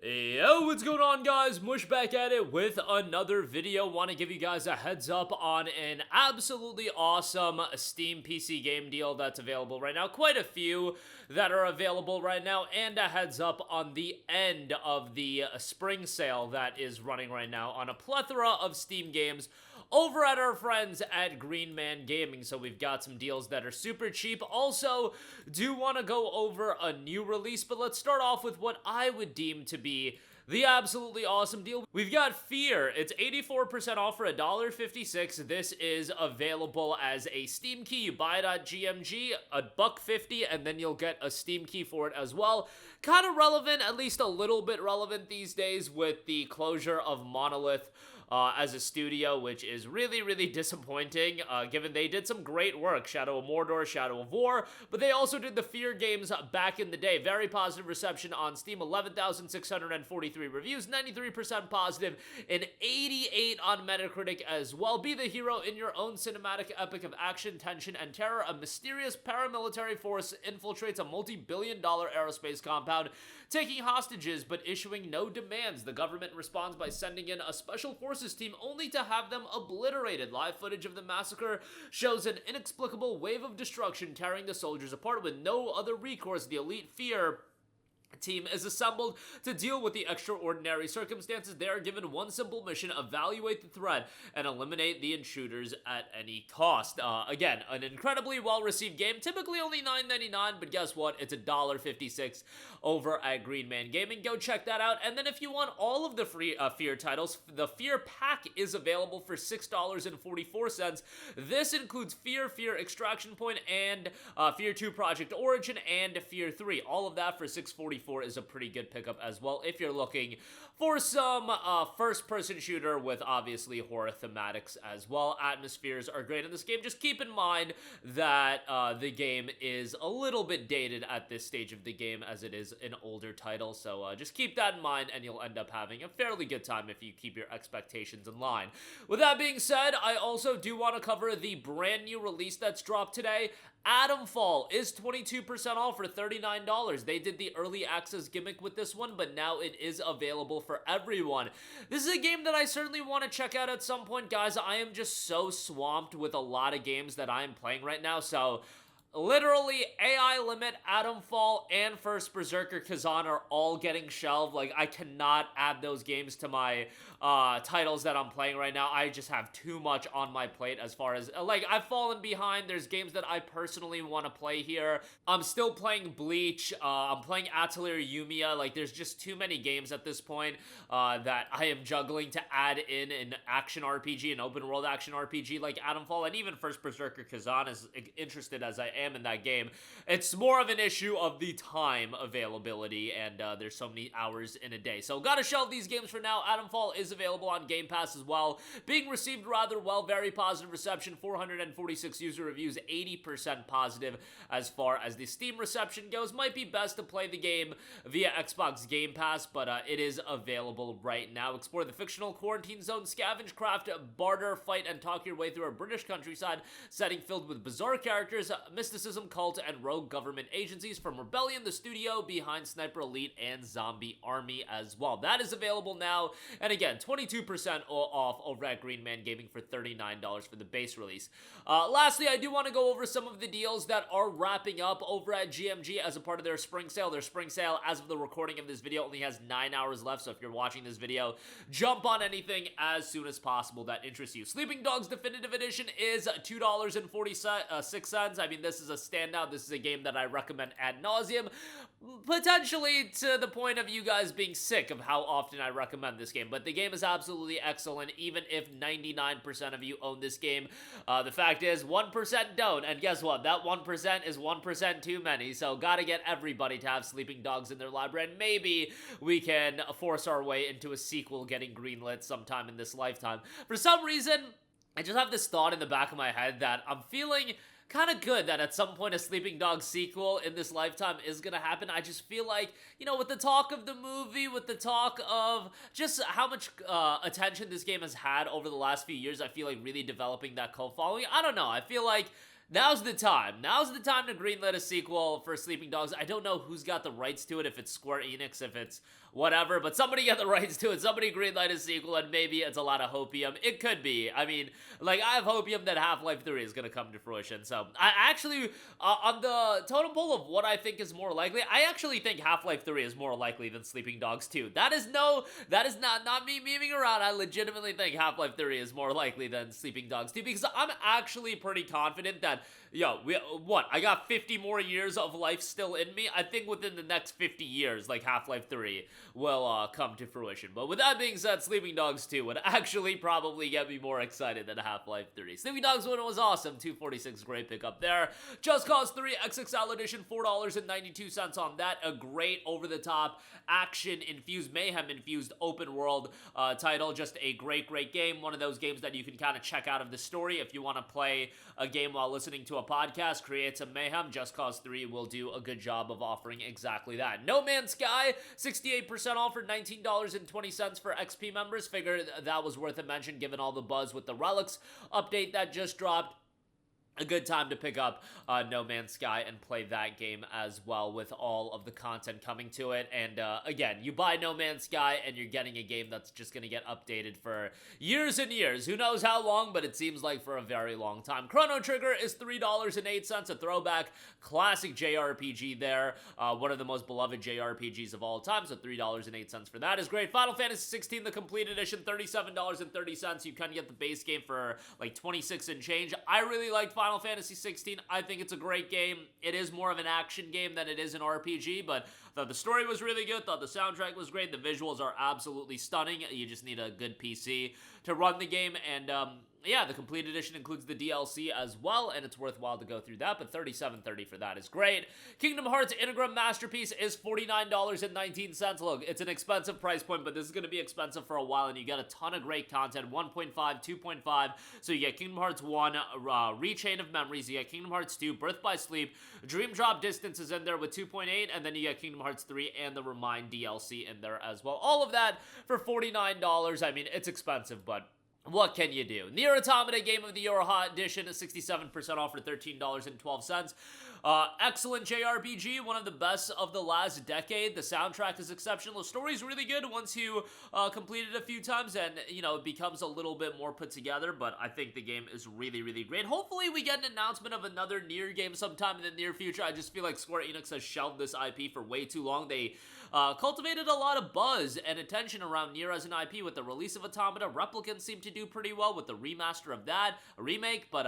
Yo, what's going on, guys? Mush back at it with another video. Want to give you guys a heads up on an absolutely awesome Steam PC game deal that's available right now. Quite a few that are available right now, and a heads up on the end of the spring sale that is running right now on a plethora of Steam games over at our friends at Green Man Gaming. So we've got some deals that are super cheap. Also, do want to go over a new release, but let's start off with what I would deem to be the absolutely awesome deal. We've got F.E.A.R. It's 84% off for $1.56. This is available as a Steam key. You buy it at GMG, $1.50, and then you'll get a Steam key for it as well. Kind of relevant, at least a little bit relevant these days with the closure of Monolith as a studio, which is really, really disappointing, given they did some great work. Shadow of Mordor, Shadow of War, but they also did the F.E.A.R games back in the day. Very positive reception on Steam, 11,643 reviews, 93% positive, and 88 on Metacritic as well. Be the hero in your own cinematic epic of action, tension, and terror. A mysterious paramilitary force infiltrates a multi-billion-dollar aerospace compound, taking hostages but issuing no demands. The government responds by sending in a special forces team only to have them obliterated. Live footage of the massacre shows an inexplicable wave of destruction tearing the soldiers apart. With no other recourse, the elite F.E.A.R team is assembled to deal with the extraordinary circumstances. They are given one simple mission: evaluate the threat and eliminate the intruders at any cost. Again, an incredibly well-received game, typically only $9.99, but guess what? It's $1.56 over at Green Man Gaming. Go check that out. And then if you want all of the free F.E.A.R titles, the F.E.A.R Pack is available for $6.44. This includes F.E.A.R, F.E.A.R Extraction Point, and F.E.A.R 2 Project Origin, and F.E.A.R 3. All of that for $6.44 is a pretty good pickup as well if you're looking for some first-person shooter with obviously horror thematics as well. Atmospheres are great in this game. Just keep in mind that the game is a little bit dated at this stage of the game, as it is an older title, so just keep that in mind and you'll end up having a fairly good time if you keep your expectations in line. With that being said, I also do want to cover the brand new release that's dropped today. Atomfall is 22% off for $39. They did the early access gimmick with this one, but now it is available for everyone. This is a game that I certainly want to check out at some point, guys. I am just so swamped with a lot of games that I am playing right now, so literally, AI Limit, Atomfall, and First Berserker Kazan are all getting shelved. Like, I cannot add those games to my titles that I'm playing right now. I just have too much on my plate as far as, like, I've fallen behind. There's games that I personally want to play here. I'm still playing Bleach. I'm playing Atelier Yumiya. Like, there's just too many games at this point that I am juggling to add in an action RPG, an open world action RPG like Atomfall, and even First Berserker Kazan, as interested as I am in that game. It's more of an issue of the time availability, and there's so many hours in a day. So gotta shelve these games for now. Atomfall is available on Game Pass as well. Being received rather well, very positive reception, 446 user reviews, 80% positive as far as the Steam reception goes. Might be best to play the game via Xbox Game Pass, but it is available right now. Explore the fictional quarantine zone, scavenge, craft, barter, fight, and talk your way through a British countryside setting filled with bizarre characters, mysticism, cult, and rogue government agencies, from Rebellion, the studio behind Sniper Elite, and Zombie Army as well. That is available now, and again, 22% off over at Green Man Gaming for $39 for the base release. Lastly, I do want to go over some of the deals that are wrapping up over at GMG as a part of their spring sale. Their spring sale, as of the recording of this video, only has 9 hours left, so if you're watching this video, jump on anything as soon as possible that interests you. Sleeping Dogs Definitive Edition is $2.46. I mean, this is a standout. This is a game that I recommend ad nauseum, potentially to the point of you guys being sick of how often I recommend this game, but the game is absolutely excellent, even if 99% of you own this game. The fact is, 1% don't, and guess what? That 1% is 1% too many, so gotta get everybody to have Sleeping Dogs in their library, and maybe we can force our way into a sequel getting greenlit sometime in this lifetime. For some reason, I just have this thought in the back of my head that I'm feeling kind of good that at some point a Sleeping Dogs sequel in this lifetime is gonna happen. I just feel like, you know, with the talk of the movie, with the talk of just how much attention this game has had over the last few years, I feel like really developing that cult following. I don't know, I feel like now's the time. Now's the time to greenlit a sequel for Sleeping Dogs. I don't know who's got the rights to it, if it's Square Enix, if it's whatever, but somebody get the rights to it, somebody greenlight a sequel, and maybe it's a lot of hopium. It could be. I mean, like, I have hopium that Half-Life 3 is gonna come to fruition, so I actually, on the totem pole of what I think is more likely, I actually think Half-Life 3 is more likely than Sleeping Dogs 2. That is not me memeing around. I legitimately think Half-Life 3 is more likely than Sleeping Dogs 2, because I'm actually pretty confident that, I got 50 more years of life still in me. I think within the next 50 years, like, Half-Life 3 will come to fruition. But with that being said, Sleeping Dogs 2 would actually probably get me more excited than Half-Life 3. Sleeping Dogs 1 was awesome, $2.46, great pickup there. Just Cause 3 XXL Edition, $4.92 on that. A great over-the-top, action-infused, mayhem-infused open-world title. Just a great game. One of those games that you can kind of check out of the story if you want to play a game while listening to a podcast, create some mayhem. Just Cause 3 will do a good job of offering exactly that. No Man's Sky, 68% off for $19.20 for XP members. Figured that was worth a mention given all the buzz with the Relics update that just dropped. A good time to pick up No Man's Sky and play that game as well with all of the content coming to it. And again, you buy No Man's Sky and you're getting a game that's just going to get updated for years and years. Who knows how long, but it seems like for a very long time. Chrono Trigger is $3.08, a throwback classic JRPG there. One of the most beloved JRPGs of all time, so $3.08 for that is great. Final Fantasy 16, the complete edition, $37.30. You kind of get the base game for like 26 and change. I really liked Final Fantasy 16. I think it's a great game. It is more of an action game than it is an RPG, but I thought the story was really good, thought the soundtrack was great, the visuals are absolutely stunning. You just need a good PC to run the game, and yeah, the complete edition includes the DLC as well, and it's worthwhile to go through that, but $37.30 for that is great. Kingdom Hearts INTEGRUM Masterpiece is $49.19. Look, it's an expensive price point, but this is going to be expensive for a while, and you get a ton of great content, 1.5, 2.5, so you get Kingdom Hearts 1, Rechain of Memories, you get Kingdom Hearts 2, Birth by Sleep, Dream Drop Distance is in there with 2.8, and then you get Kingdom Hearts 3 and the Remind DLC in there as well. All of that for $49. I mean, it's expensive, but what can you do? NieR Automata Game of the YoRHa Edition is 67% off for $13.12. Excellent JRPG, one of the best of the last decade. The soundtrack is exceptional. The story's really good once you complete it a few times, and, you know, it becomes a little bit more put together, but I think the game is really, really great. Hopefully we get an announcement of another NieR game sometime in the near future. I just feel like Square Enix has shelved this IP for way too long. They cultivated a lot of buzz and attention around NieR as an IP with the release of Automata. Replicants seem to do pretty well with the remaster of that, a remake, but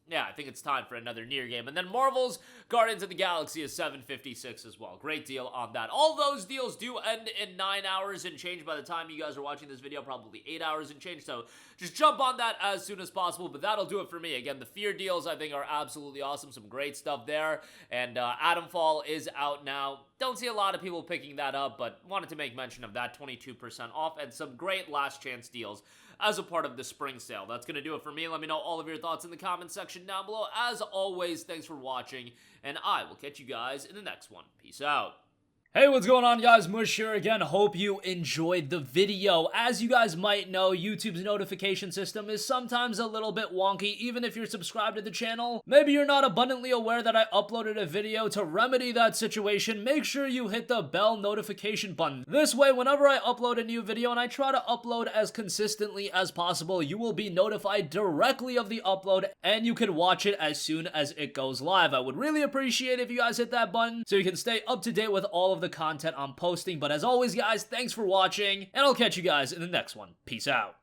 yeah, I think it's time for another NieR game. And then Marvel's Guardians of the Galaxy is $7.56 as well. Great deal on that. All those deals do end in 9 hours and change by the time you guys are watching this video, probably 8 hours and change, so just jump on that as soon as possible, but that'll do it for me. Again, the F.E.A.R deals I think are absolutely awesome, some great stuff there, and Atomfall is out now. Don't see a lot of people picking that up, but wanted to make mention of that, 22% off, and some great last chance deals as a part of the spring sale. That's going to do it for me. Let me know all of your thoughts in the comment section down below. As always, thanks for watching, and I will catch you guys in the next one. Peace out. Hey, what's going on, guys? Mush here again. Hope you enjoyed the video. As you guys might know, YouTube's notification system is sometimes a little bit wonky, even if you're subscribed to the channel. Maybe you're not abundantly aware that I uploaded a video. To remedy that situation, make sure you hit the bell notification button. This way, whenever I upload a new video, and I try to upload as consistently as possible, you will be notified directly of the upload, and you can watch it as soon as it goes live. I would really appreciate if you guys hit that button so you can stay up to date with all of the content I'm posting. But as always, guys, thanks for watching, and I'll catch you guys in the next one. Peace out.